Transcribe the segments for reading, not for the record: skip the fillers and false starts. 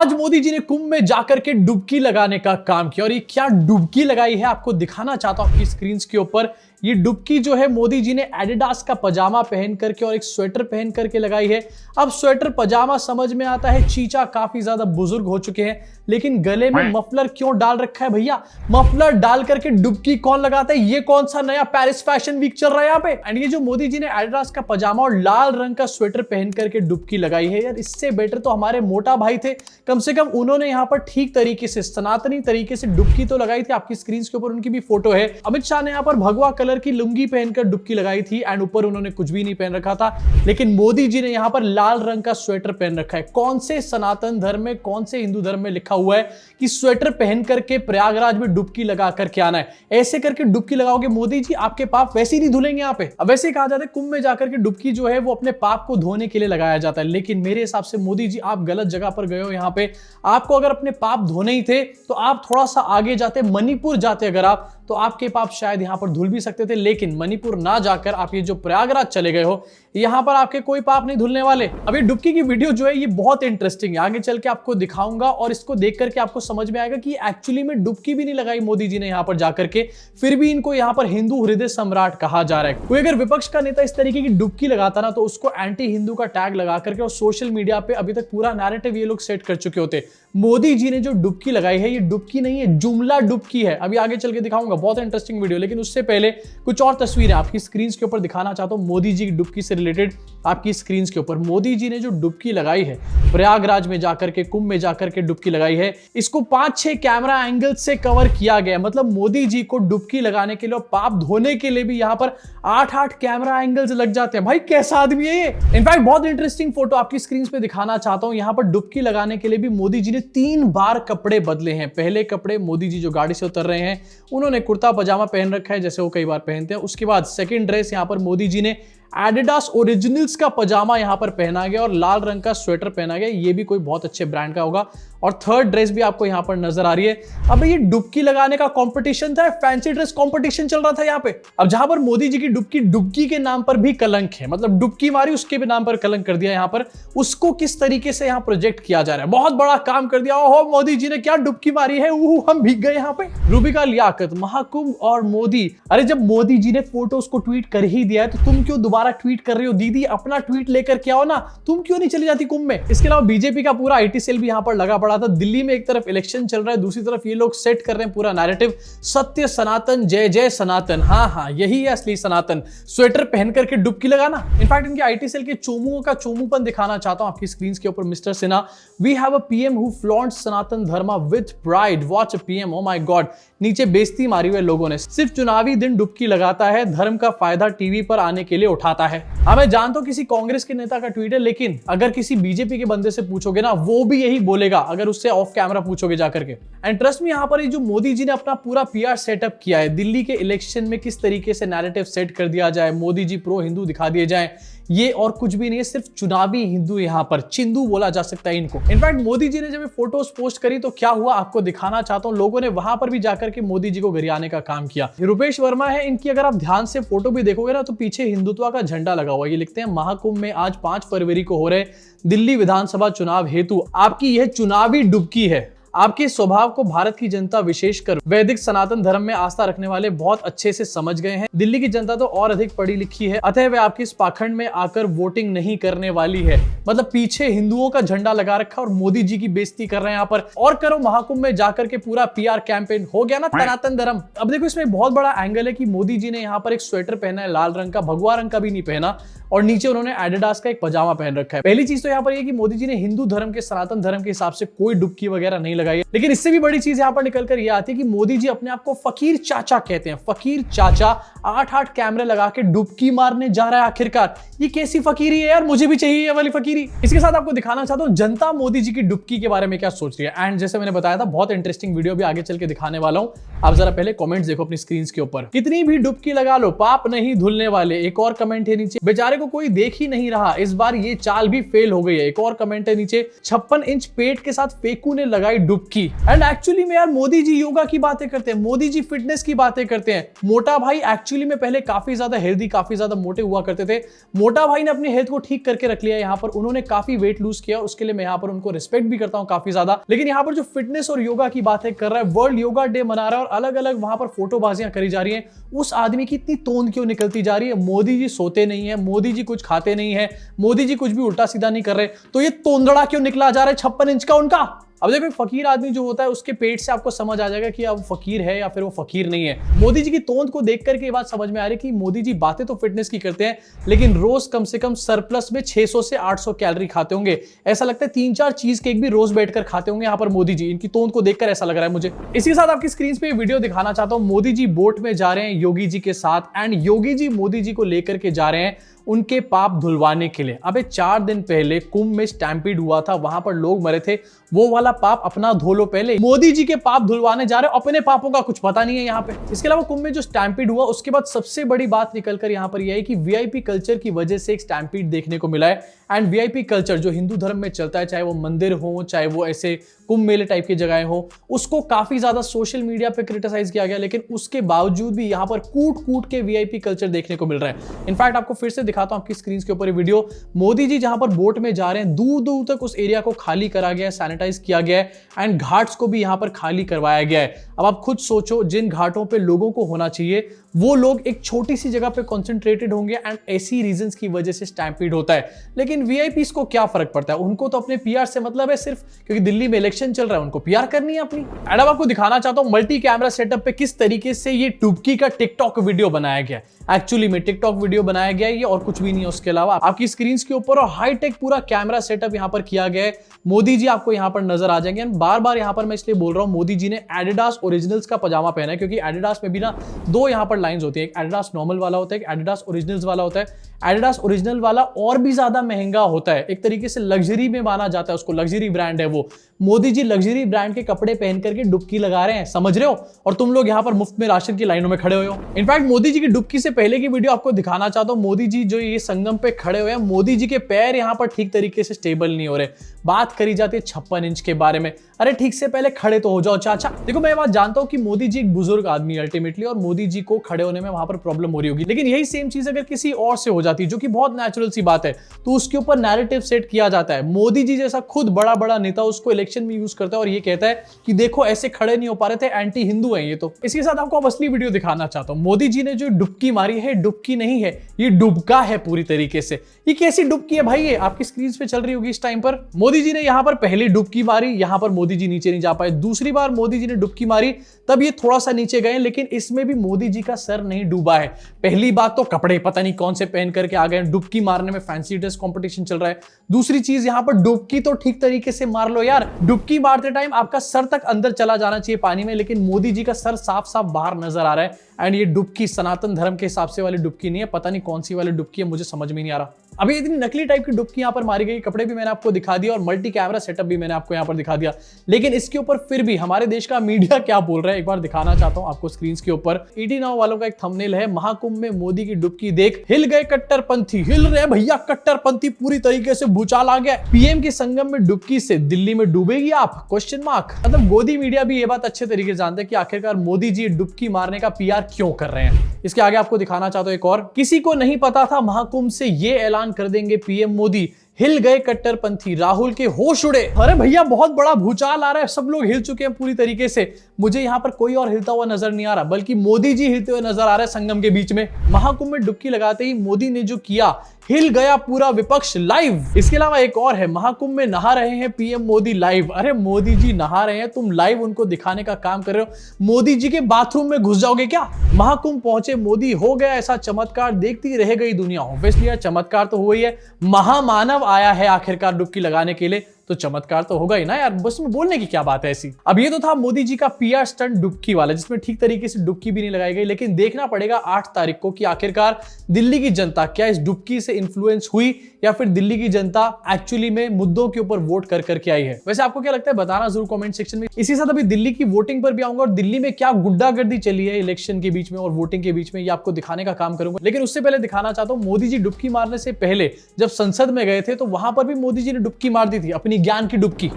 आज मोदी जी ने कुंभ में जाकर के डुबकी लगाने का काम किया और ये क्या डुबकी लगाई है आपको दिखाना चाहता हूं आपकी स्क्रीन के ऊपर। ये डुबकी जो है मोदी जी ने एडिडास का पजामा पहन करके और एक स्वेटर पहन करके लगाई है। अब स्वेटर पजामा समझ में आता है, चीचा काफी ज्यादा बुजुर्ग हो चुके हैं, लेकिन गले में मफलर क्यों डाल रखा है भैया? मफलर डाल करके डुबकी कौन लगाता है? ये कौन सा नया पेरिस फैशन वीक चल रहा है यहाँ पे? एंड ये जो मोदी जी ने एडिडास का पजामा और लाल रंग का स्वेटर पहन करके डुबकी लगाई है, यार इससे बेटर तो हमारे मोटा भाई थे, कम से कम उन्होंने यहाँ पर ठीक तरीके से सनातनी तरीके से डुबकी तो लगाई थी। आपकी स्क्रीन के ऊपर उनकी भी फोटो है। अमित शाह ने यहाँ पर भगवा कलर की लुंगी पहनकर डुबकी लगाई थी एंड ऊपर उन्होंने कुछ भी नहीं पहन रखा था, लेकिन मोदी जी ने यहाँ पर लाल रंग का स्वेटर पहन रखा है। कौन से सनातन धर्म में, कौन से हिंदू धर्म में लिखा हुआ है कि स्वेटर पहन करके प्रयागराज में डुबकी लगा करके आना है? ऐसे करके डुबकी लगाओगे मोदी जी, आपके पाप वैसे ही नहीं धुलेंगे यहाँ पे। अब वैसे ही कहा जाता है कुंभ में जाकर के डुबकी जो है वो अपने पाप को धोने के लिए लगाया जाता है, लेकिन मेरे हिसाब से मोदी जी आप गलत जगह पर गए हो। यहाँ पे आपको अगर अपने पाप धोने ही थे तो आप थोड़ा सा आगे जाते, मणिपुर जाते अगर आप, तो आपके पाप शायद यहां पर धुल भी सकते थे, लेकिन मणिपुर ना जाकर आप ये जो प्रयागराज चले गए हो, यहां पर आपके कोई पाप नहीं धुलने वाले। अब ये डुबकी की वीडियो जो है ये बहुत इंटरेस्टिंग है, आगे चल के आपको दिखाऊंगा और इसको देख करके आपको समझ में आएगा कि एक्चुअली में डुबकी भी नहीं लगाई मोदी जी ने यहां पर जाकर के, फिर भी इनको यहां पर हिंदू हृदय सम्राट कहा जा रहा है। कोई अगर विपक्ष का नेता इस तरीके की डुबकी लगाता ना तो उसको एंटी हिंदू का टैग लगा करके और सोशल मीडिया पे अभी तक पूरा नैरेटिव ये लोग सेट कर चुके होते। मोदी जी ने जो डुबकी लगाई है ये डुबकी नहीं है, जुमला डुबकी है। अभी आगे चल के दिखाऊंगा, बहुत इंटरेस्टिंग वीडियो, लेकिन उससे पहले कुछ और तस्वीरें आपकी स्क्रीन के ऊपर दिखाना चाहता हूं मोदी जी की डुबकी से रिलेटेड। आपकी स्क्रीन के ऊपर मोदी जी ने जो डुबकी लगाई है प्रयागराज में जाकर के, कुंभ में जाकर के डुबकी लगाई है, इसको 5-6 कैमरा एंगल से कवर किया गया। मतलब मोदी जी को डुबकी लगाने के लिए और पाप धोने के लिए भी यहां पर 8-8 कैमरा एंगल्स लग जाते हैं। भाई कैसा आदमी है ये? इनफैक्ट बहुत इंटरेस्टिंग फोटो आपकी स्क्रीन पे दिखाना चाहता हूं। यहां पर डुबकी लगाने के लिए भी मोदी जी ने 3 बार कपड़े बदले हैं। पहले कपड़े मोदी जी जो गाड़ी से उतर रहे हैं उन्होंने कुर्ता पजामा पहन रखा है जैसे वो कई बार पहनते हैं। उसके बाद सेकंड ड्रेस यहां पर मोदी जी ने एडिडास ओरिजिनल्स का पजामा यहां पर पहना गया और लाल रंग का स्वेटर पहना गया, ये भी कोई बहुत अच्छे ब्रांड का होगा। और थर्ड ड्रेस भी आपको यहां पर नजर आ रही है। अब ये डुबकी लगाने का कंपटीशन था, फैंसी ड्रेस कंपटीशन चल रहा था यहां पे। अब जहां पर मोदी जी की डुबकी के नाम पर भी कलंक है, मतलब डुबकी मारी उसके भी नाम पर कलंक कर दिया यहां पर, उसको किस तरीके से यहां प्रोजेक्ट किया जा रहा है। बहुत बड़ा काम कर दिया। ओहो मोदी जी ने क्या डुबकी मारी है, हम भीग गए यहां पे। रूबिका लियाकत, महाकुंभ और मोदी। अरे जब मोदी जी ने फोटोज को ट्वीट कर ही दिया है तो तुम क्यों दोबारा ट्वीट कर रही हो? दीदी अपना ट्वीट लेकर के आओ ना, तुम क्यों नहीं चली जाती कुंभ में? इसके अलावा बीजेपी का पूरा आईटी सेल भी यहां पर लगा पड़ा था। दिल्ली में एक तरफ इलेक्शन चल रहा है, दूसरी तरफ ये लोग सेट कर रहे हैं पूरा नैरेटिव, सत्य सनातन, जय जय सनातन। हाँ यही है असली सनातन, स्वेटर पहन करके डुबकी लगाना। इनफैक्ट इनके आईटी सेल के चोमुओं का चोमुपन दिखाना चाहता हूं आपकी स्क्रीन के ऊपर। Mister Sinha, we have a PM who flaunts Sanatan Dharma with pride, watch a PM, oh my god. नीचे बेइज्जती मारी हुए लोगों ने। सिर्फ चुनावी दिन डुबकी लगाता है, धर्म का फायदा टीवी पर आने के लिए उठाता है। मैं जानता हूं किसी कांग्रेस के नेता का ट्वीट है, लेकिन अगर किसी बीजेपी के बंदे से पूछोगे ना वो भी यही बोलेगा, अगर उससे ऑफ कैमरा पूछोगे जाकर के। एंड ट्रस्ट मी, यहां पर ये जो मोदी जी ने अपना पूरा पीआर सेटअप किया है, दिल्ली के इलेक्शन में किस तरीके से नैरेटिव सेट कर दिया जाए, मोदी जी प्रो हिंदू दिखा दिए जाए, ये और कुछ भी नहीं है, सिर्फ चुनावी हिंदू। यहां पर चिंदू बोला जा सकता है इनको। इनफैक्ट मोदी जी ने जब फोटोज पोस्ट करी तो क्या हुआ आपको दिखाना चाहता हूं। लोगों ने वहां पर भी जाकर के मोदी जी को गरियाने का काम किया। रुपेश वर्मा है इनकी, अगर आप ध्यान से फोटो भी देखोगे ना तो पीछे हिंदुत्व का झंडा लगा हुआ है। ये लिखते हैं महाकुंभ में आज 5 फरवरी को हो रहे दिल्ली विधानसभा चुनाव हेतु आपकी यह चुनावी डुबकी है। आपके स्वभाव को भारत की जनता विशेषकर वैदिक सनातन धर्म में आस्था रखने वाले बहुत अच्छे से समझ गए हैं। दिल्ली की जनता तो और अधिक पढ़ी लिखी है, अतः वे आपके इस पाखंड में आकर वोटिंग नहीं करने वाली है। मतलब पीछे हिंदुओं का झंडा लगा रखा और मोदी जी की बेइज्जती कर रहे हैं यहाँ पर। और करो महाकुंभ में जाकर के पूरा पीआर कैंपेन हो गया ना सनातन धर्म। अब देखो इसमें बहुत बड़ा एंगल है कि मोदी जी ने यहाँ पर एक स्वेटर पहना है लाल रंग का, भगवा रंग का भी नहीं पहना, और नीचे उन्होंने एडिडास का एक पजामा पहन रखा है। पहली चीज तो यहाँ पर ये कि मोदी जी ने हिंदू धर्म के, सनातन धर्म के हिसाब से कोई डुबकी वगैरह नहीं लगाई है। लेकिन इससे भी बड़ी चीज यहाँ पर निकल कर ये आती है कि मोदी जी अपने आप को फकीर चाचा कहते हैं। फकीर चाचा 8-8 कैमरे लगा के डुबकी मारने जा रहा है आखिरकार। ये कैसी फकीरी है यार, मुझे भी चाहिए ये वाली फकीरी। इसके साथ आपको दिखाना चाहता हूँ जनता मोदी जी की डुबकी के बारे में क्या सोच रही है। एंड जैसे मैंने बताया था बहुत इंटरेस्टिंग वीडियो भी आगे चल के दिखाने वाला हूँ। आप जरा पहले कमेंट्स देखो अपनी स्क्रीन के ऊपर। कितनी भी डुबकी लगा लो पाप नहीं धुलने वाले, एक और कमेंट है नीचे। बेचारे को कोई देख ही नहीं रहा, इस बार ये चाल भी फेल हो गई है, एक और कमेंट है नीचे। 56 इंच पेट के साथ फेकू ने लगाई डुबकी। एंड एक्चुअली में यार मोदी जी योगा की बातें करते हैं, मोदी जी फिटनेस की बातें करते हैं। मोटा भाई एक्चुअली में पहले काफी ज्यादा हेल्दी, काफी ज्यादा मोटे हुआ करते थे। मोटा भाई ने अपनी हेल्थ को ठीक करके रख लिया, यहाँ पर उन्होंने काफी वेट लूज किया, उसके लिए मैं यहाँ पर उनको रिस्पेक्ट भी करता हूँ काफी ज्यादा। लेकिन यहाँ पर जो फिटनेस और योगा की बातें कर रहा है, वर्ल्ड योगा डे मना रहा है और अलग अलग वहां पर फोटोबाजियां करी जा रही हैं, उस आदमी की इतनी तोंद क्यों निकलती जा रही है? मोदी जी सोते नहीं है, मोदी जी कुछ खाते नहीं है, मोदी जी कुछ भी उल्टा सीधा नहीं कर रहे, तो ये तोंदड़ा क्यों निकला जा रहा है 56 इंच का उनका? अब देखो फकीर आदमी जो होता है उसके पेट से आपको समझ आ जाएगा कि अब फकीर है या फिर वो फकीर नहीं है। मोदी जी की तोंद को देख करके ये बात समझ में आ रही है कि मोदी जी बातें तो फिटनेस की करते हैं, लेकिन रोज कम से कम सरप्लस में 600 से 800 कैलोरी खाते होंगे। ऐसा लगता है 3-4 चीज केक भी रोज बैठकर खाते होंगे यहाँ पर मोदी जी। इनकी तोंद को देखकर ऐसा लग रहा है मुझे। इसी के साथ आपकी स्क्रीन पे वीडियो दिखाना चाहता हूँ। मोदी जी बोट में जा रहे हैं योगी जी के साथ, एंड योगी जी मोदी जी को लेकर के जा रहे हैं उनके पाप धुलवाने के लिए। अबे 4 दिन पहले कुंभ में स्टैम्पीड हुआ था, वहां पर लोग मरे थे, वो वाला पाप अपना धो लो पहले। मोदी जी के पाप धुलवाने जा रहे हो, अपने पापों का कुछ पता नहीं है यहाँ पे। इसके अलावा कुंभ में जो स्टैम्पीड हुआ उसके बाद सबसे बड़ी बात निकलकर यहाँ पर यह है कि वीआईपी कल्चर की वजह से एक स्टैम्पीड देखने को मिला है। एंड वीआईपी कल्चर जो हिंदू धर्म में चलता है, चाहे वो मंदिर हो, चाहे वो ऐसे कुंभ मेले टाइप की जगहें हो, उसको काफी ज्यादा सोशल मीडिया पे क्रिटिसाइज किया गया, लेकिन उसके बावजूद भी यहाँ पर कूट कूट के वीआईपी कल्चर देखने को मिल रहा है। इनफैक्ट आपको फिर से दिखाता हूं आपकी स्क्रीन के ऊपर ये वीडियो। मोदी जी जहां पर बोट में जा रहे हैं, दूर दूर तक उस एरिया को खाली करा गया है, सैनिटाइज किया गया है, एंड घाट्स को भी यहां पर खाली करवाया गया है। अब आप खुद सोचो, जिन घाटों पे लोगों को होना चाहिए वो लोग एक छोटी सी जगह पे कॉन्सेंट्रेटेड होंगे, एंड ऐसी रीजंस की वजह से स्टैम्पीड होता है। लेकिन वीआईपीस को क्या फर्क पड़ता है? उनको तो अपने पीआर से मतलब है सिर्फ, क्योंकि दिल्ली में इलेक्शन चल रहा है, उनको पीआर करनी है अपनी। एंड अब आपको दिखाना चाहता हूं मल्टी कैमरा सेटअप पे किस तरीके से ये डुबकी का टिकटॉक वीडियो बनाया गया है। एक्चुअली में टिकटॉक वीडियो बनाया गया है ये, और कुछ भी नहीं है उसके अलावा। आपकी स्क्रीन के ऊपर और हाईटेक पूरा कैमरा सेटअप यहां पर किया गया है। मोदी जी आपको यहां पर नजर आ जाएंगे। बार बार यहां पर मैं इसलिए बोल रहा हूं, मोदी जी ने एडिडास ओरिजिनल्स का पजामा पहना है, क्योंकि एडिडास में भी ना 2 यहां पर लाइंस होती है, एक एडिडास नॉर्मल वाला होता है, एक एडिडास ओरिजिनल्स वाला होता है। एडिडास ओरिजिनल वाला और भी ज्यादा महंगा होता है, एक तरीके से लग्जरी में माना जाता है उसको, लग्जरी ब्रांड है वो। मोदी जी लग्जरी ब्रांड के कपड़े पहन करके डुबकी लगा रहे हैं, समझ रहे हो? और तुम लोग यहां पर मुफ्त में राशन की लाइनों में खड़े हुए हो। इनफैक्ट मोदी जी की डुबकी से पहले की वीडियो आपको दिखाना चाहता हूं। मोदी जी जो ये संगम पे खड़े हुए हैं, मोदी जी के पैर यहां पर ठीक तरीके से स्टेबल नहीं हो रहे। बात करी जाती है 56 इंच के बारे में, अरे ठीक से पहले खड़े तो हो जाओ चाचा। देखो मैं ये बात जानता हूं कि मोदी जी एक बुजुर्ग आदमी है अल्टीमेटली, और मोदी जी को खड़े होने में वहां पर प्रॉब्लम हो रही होगी, लेकिन यही सेम चीज अगर किसी और से हो जाती, जो कि बहुत नेचुरल सी बात है, तो उसके ऊपर नैरेटिव सेट किया जाता है। मोदी जी जैसा खुद बड़ा बड़ा नेता उसको इलेक्शन में यूज करता है और ये कहता है कि देखो ऐसे खड़े नहीं हो पा रहे थे, एंटी हिंदू है ये तो। इसके साथ आपको असली वीडियो दिखाना चाहता हूं। मोदी जी ने जो डुबकी मारी है, डुबकी नहीं है, ये डुबका है पूरी तरीके से। ये कैसी डुबकी है भाई? ये आपकी स्क्रीन पे चल रही होगी इस टाइम पर। मोदी जी ने यहां पर पहली डुबकी मारी, यहां पर मोदी जी नीचे नहीं जा पाए। दूसरी बार मोदी जी ने डुबकी मारी, तब ये थोड़ा सा नीचे गए, लेकिन इसमें भी मोदी जी का सर नहीं डूबा है। पहली बात तो कपड़े पता नहीं कौन से पहन करके आ गए, डुबकी मारने में फैंसी ड्रेस कंपटीशन चल रहा है। दूसरी चीज, यहां पर डुबकी तो ठीक तरीके से मार लो यार। डुबकी मारते टाइम आपका सर तक अंदर चला जाना चाहिए पानी में, लेकिन मोदी जी का सर साफ साफ बाहर नजर आ रहा है। एंड ये डुबकी सनातन धर्म के हिसाब से वाली डुबकी नहीं है, पता नहीं कौन सी वाली डुबकी है, मुझे समझ में नहीं आ रहा। अभी इतनी नकली टाइप की डुबकी यहां पर मारी गई, कपड़े भी मैंने आपको दिखा दिया और मल्टी कैमरा सेटअप भी मैंने आपको यहां पर दिखा दिया, लेकिन इसके ऊपर फिर भी हमारे देश का मीडिया क्या बोल रहा है एक बार दिखाना चाहता हूं आपको स्क्रीन के ऊपर। 89 वालों का एक थंबनेल है, महाकुंभ में मोदी की डुबकी देख हिल गए कट्टरपंथी। हिल रहे भैया कट्टरपंथी, पूरी तरीके से भूचाल आ गया। पीएम के संगम में डुबकी से दिल्ली में डूबेगी आप? Question mark. मतलब गोदी मीडिया भी ये बात अच्छे तरीके से जानते हैं कि आखिरकार मोदी जी डुबकी मारने का पीआर क्यों कर रहे हैं। इसके आगे आपको दिखाना चाहता हूं एक और, किसी को नहीं पता था महाकुंभ से ये ऐलान कर देंगे पीएम मोदी, हिल गए कट्टरपंथी, राहुल के होश उड़े। अरे भैया बहुत बड़ा भूचाल आ रहा है, सब लोग हिल चुके हैं पूरी तरीके से। मुझे यहां पर कोई और हिलता हुआ नजर नहीं आ रहा, बल्कि मोदी जी हिलते हुए नजर आ रहे हैं संगम के बीच में। महाकुंभ में डुबकी लगाते ही मोदी ने जो किया, हिल गया पूरा विपक्ष लाइव। इसके अलावा एक और है, महाकुंभ में नहा रहे हैं पीएम मोदी लाइव। अरे मोदी जी नहा रहे हैं, तुम लाइव उनको दिखाने का काम कर रहे हो। मोदी जी के बाथरूम में घुस जाओगे क्या? महाकुंभ पहुंचे मोदी, हो गया ऐसा चमत्कार, देखती रह गई दुनिया। ऑब्वियसली चमत्कार तो हुआ ही है, महामानव आया है आखिरकार डुबकी लगाने के लिए, तो चमत्कार तो होगा ही ना यार, बस में बोलने की क्या बात है ऐसी। अब ये तो था मोदी जी का पीआर स्टंट डुबकी वाला, जिसमें ठीक तरीके से डुबकी भी नहीं लगाई गई, लेकिन देखना पड़ेगा 8 तारीख को कि आखिरकार दिल्ली की जनता क्या इस डुबकी से इन्फ्लुएंस हुई या फिर दिल्ली की जनता एक्चुअली में मुद्दों के ऊपर वोट कर करके आई है। वैसे आपको क्या लगता है बताना जरूर कमेंट सेक्शन में। इसी साथ अभी दिल्ली की वोटिंग पर भी आऊंगा और दिल्ली में क्या गुंडागर्दी चली है इलेक्शन के बीच में और वोटिंग के बीच में, ये आपको दिखाने का काम करूंगा। लेकिन उससे पहले दिखाना चाहता हूं मोदी जी डुबकी मारने से पहले जब संसद में गए थे तो वहां पर भी मोदी जी ने डुबकी मार दी थी, अपनी ज्ञान की डुबकी।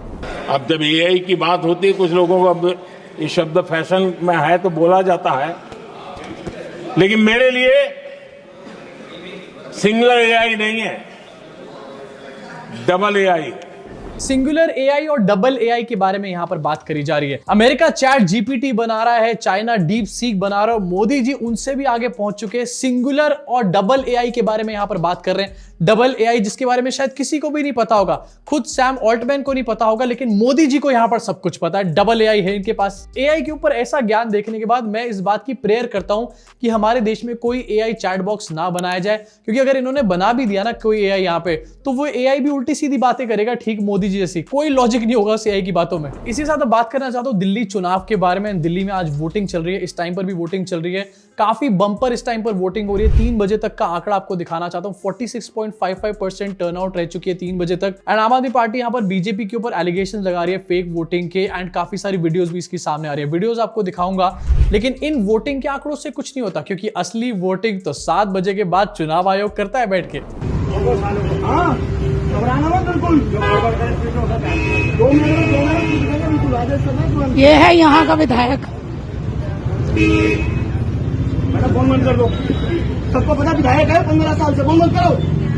अब जब एआई की बात होती है, कुछ लोगों को अब ये शब्द फैशन में है तो बोला जाता है, लेकिन मेरे लिए सिंगुलर एआई नहीं है, डबल एआई। सिंगुलर एआई और डबल एआई के बारे में यहां पर बात करी जा रही है। अमेरिका चैट जीपीटी बना रहा है, चाइना डीप सीक बना रहा है, मोदी जी उनसे भी आगे पहुंच चुके हैं। सिंगुलर और डबल एआई के बारे में यहां पर बात कर रहे हैं। डबल एआई जिसके बारे में शायद किसी को भी नहीं पता होगा, खुद सैम ऑल्टमैन को नहीं पता होगा, लेकिन मोदी जी को यहां पर सब कुछ पता है। डबल एआई है इनके पास। एआई के ऊपर ऐसा ज्ञान देखने के बाद मैं इस बात की प्रेयर करता हूं कि हमारे देश में कोई एआई चैट बॉक्स ना बनाया जाए, क्योंकि अगर इन्होंने बना भी दिया ना कोई एआई यहां पे, तो वो एआई भी उल्टी सीधी बातें करेगा, ठीक मोदी जी जैसी। कोई लॉजिक नहीं होगा उस एआई की बातों में। इसी साथ बात करना चाहता हूं दिल्ली चुनाव के बारे में। दिल्ली में आज वोटिंग चल रही है, इस टाइम पर भी वोटिंग चल रही है, काफी बंपर इस टाइम पर वोटिंग हो रही है। 3 बजे तक का आंकड़ा आपको दिखाना चाहता हूं। 46.55% टर्नआउट रह चुकी है 3 बजे तक। एंड आम आदमी पार्टी यहां पर बीजेपी के ऊपर एलिगेशन लगा रही है फेक वोटिंग के, एंड काफी सारी वीडियोस भी इसकी सामने आ रही है। वीडियोस आपको दिखाऊंगा, लेकिन इन वोटिंग के आंकड़ों से कुछ नहीं होता, क्योंकि असली वोटिंग तो 7 बजे के बाद चुनाव आयोग करता है बैठ के। ये है यहाँ का विधायक। मैडम फोन बंद कर दो, सबको पता विधायक है 15 साल से। फोन बंद करो,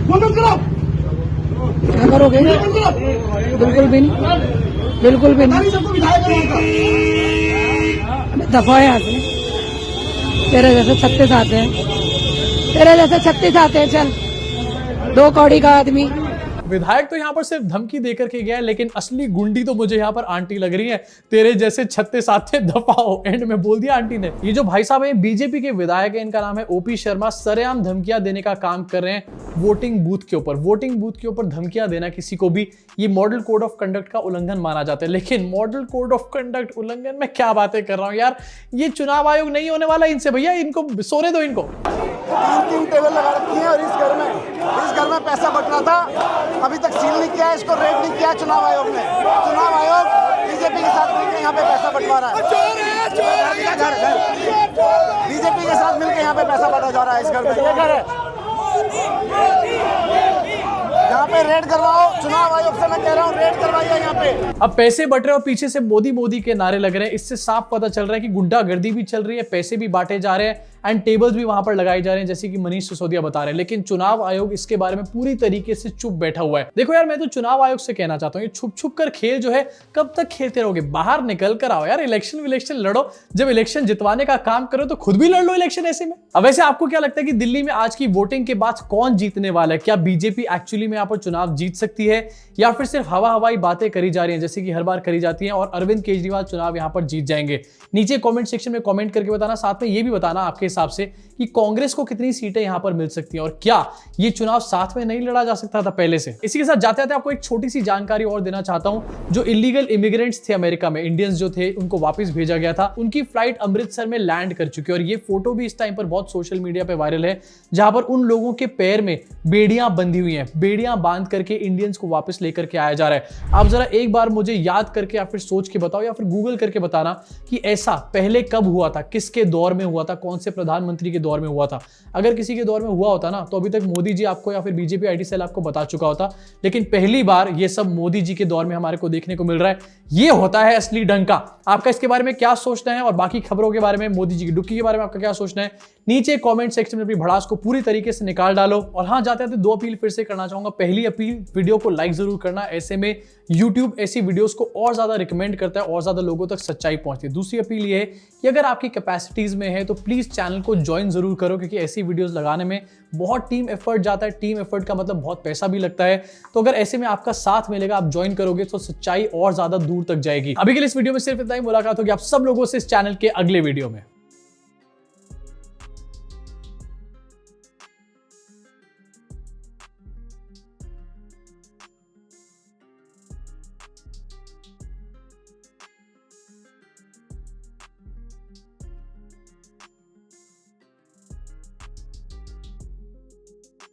फोन बंद करो। क्या करोगे? बिल्कुल भी नहीं, बिल्कुल भी नहीं। सबको विधायक है। दफा है यहाँ से। तेरे जैसे 36 आते हैं, तेरे जैसे 36 आते हैं। चल 2 कौड़ी का आदमी। विधायक तो यहाँ पर सिर्फ धमकी देकर के गया है, लेकिन असली गुंडी तो मुझे यहाँ पर आंटी लग रही है। तेरे जैसे 36 आते दफाओ, एंड में बोल दिया आंटी ने। ये जो भाई साहब है बीजेपी के विधायक है, इनका नाम है ओपी शर्मा। सरेआम धमकियां देने का काम कर रहे हैं वोटिंग बूथ के ऊपर। वोटिंग बूथ के ऊपर धमकियां देना किसी को भी, ये मॉडल कोड ऑफ कंडक्ट का उल्लंघन माना जाता है। लेकिन मॉडल कोड ऑफ कंडक्ट उल्लंघन में क्या बातें कर रहा हूं यार, ये चुनाव आयोग नहीं होने वाला इनसे भैया, इनको सोने दो इनको। 3 टेबल लगा रखी है और इस घर में पैसा बट रहा था, अभी तक सील नहीं किया है, इसको रेड नहीं किया चुनाव आयोग ने। चुनाव आयोग बीजेपी के साथ मिलकर यहाँ पे पैसा बंटवा रहा है। बीजेपी के साथ मिलकर यहाँ पे पैसा बांटा जा रहा है। इस घर में ये घर है, यहाँ पे रेड करवाओ। चुनाव आयोग से मैं कह रहा हूँ रेड करवाइए यहाँ पे। अब पैसे बट रहे और पीछे से मोदी मोदी के नारे लग रहे हैं। इससे साफ पता चल रहा है कि गुंडागर्दी भी चल रही है, पैसे भी बांटे जा रहे हैं, एंड टेबल्स भी वहां पर लगाए जा रहे हैं, जैसे कि मनीष सिसोदिया बता रहे हैं। लेकिन चुनाव आयोग इसके बारे में पूरी तरीके से चुप बैठा हुआ है। देखो यार, मैं तो चुनाव आयोग से कहना चाहता हूँ, ये छुप छुप कर खेल जो है कब तक खेलते रहोगे? बाहर निकल कर आओ यार, इलेक्शन विलेक्शन लड़ो। जब इलेक्शन जितवाने का काम करो तो खुद भी लड़ लो इलेक्शन ऐसे में। अब वैसे आपको क्या लगता है कि दिल्ली में आज की वोटिंग के बाद कौन जीतने वाला है? क्या बीजेपी एक्चुअली में यहाँ पर चुनाव जीत सकती है, या फिर सिर्फ हवा हवाई बातें करी जा रही हैं जैसे कि हर बार करी जाती हैं, और अरविंद केजरीवाल चुनाव यहाँ पर जीत जाएंगे? नीचे कमेंट सेक्शन में कमेंट करके बताना। साथ में ये भी बताना आपके हिसाब से कि कांग्रेस को कितनी सीटें यहां पर मिल सकती हैं, और क्या ये चुनाव साथ में नहीं लड़ा जा सकता था पहले से? इसी के साथ जाते जाते आपको एक छोटी सी जानकारी और देना चाहता हूं। जो इलीगल इमिग्रेंट्स थे अमेरिका में, इंडियंस जो थे, उनको वापस भेजा गया था। उनकी फ्लाइट अमृतसर में लैंड कर चुकी है, और ये फोटो भी इस टाइम पर बहुत सोशल मीडिया पे वायरल है, जहां पर उन लोगों के पैर में बेड़ियां बंधी हुई हैं। बेड़ियां बांध करके इंडियंस को वापस लेकर के आया जा रहा है। आप जरा एक बार मुझे याद करके या फिर सोच के बताओ, या फिर गूगल करके बताना कि ऐसा पहले कब हुआ था, किसके दौर में हुआ था, कौन से प्रधानमंत्री के दौर में हुआ था। अगर किसी के दौर में हुआ होता ना, तो अभी तक मोदी जी आपको या फिर बीजेपी आईटी सेल आपको बता चुका होता। लेकिन पहली बार ये सब मोदी जी के दौर में हमारे को देखने को मिल रहा है। ये होता है असली डंका। आपका इसके बारे में क्या सोचना है, और बाकी खबरों के बारे में, मोदी जी की डुबकी के बारे में आपका क्या सोचना है, नीचे कमेंट सेक्शन में अपनी भड़ास को पूरी तरीके से निकाल डालो। और हाँ, जाते जाते 2 अपील फिर से करना चाहूंगा। पहली अपील, वीडियो को लाइक जरूर करना, ऐसे में YouTube ऐसी वीडियोस को और ज्यादा रिकमेंड करता है, और ज्यादा लोगों तक सच्चाई पहुंचती है। दूसरी अपील ये है कि अगर आपकी कैपेसिटीज में है तो प्लीज चैनल को ज्वाइन जरूर करो, क्योंकि ऐसी वीडियोस लगाने में बहुत टीम एफर्ट जाता है। टीम एफर्ट का मतलब बहुत पैसा भी लगता है। तो अगर ऐसे में आपका साथ मिलेगा, आप ज्वाइन करोगे, तो सच्चाई और ज्यादा दूर तक जाएगी। अभी के लिए इस वीडियो में सिर्फ इतना ही। मुलाकात होगी आप सब लोगों से इस चैनल के अगले वीडियो में।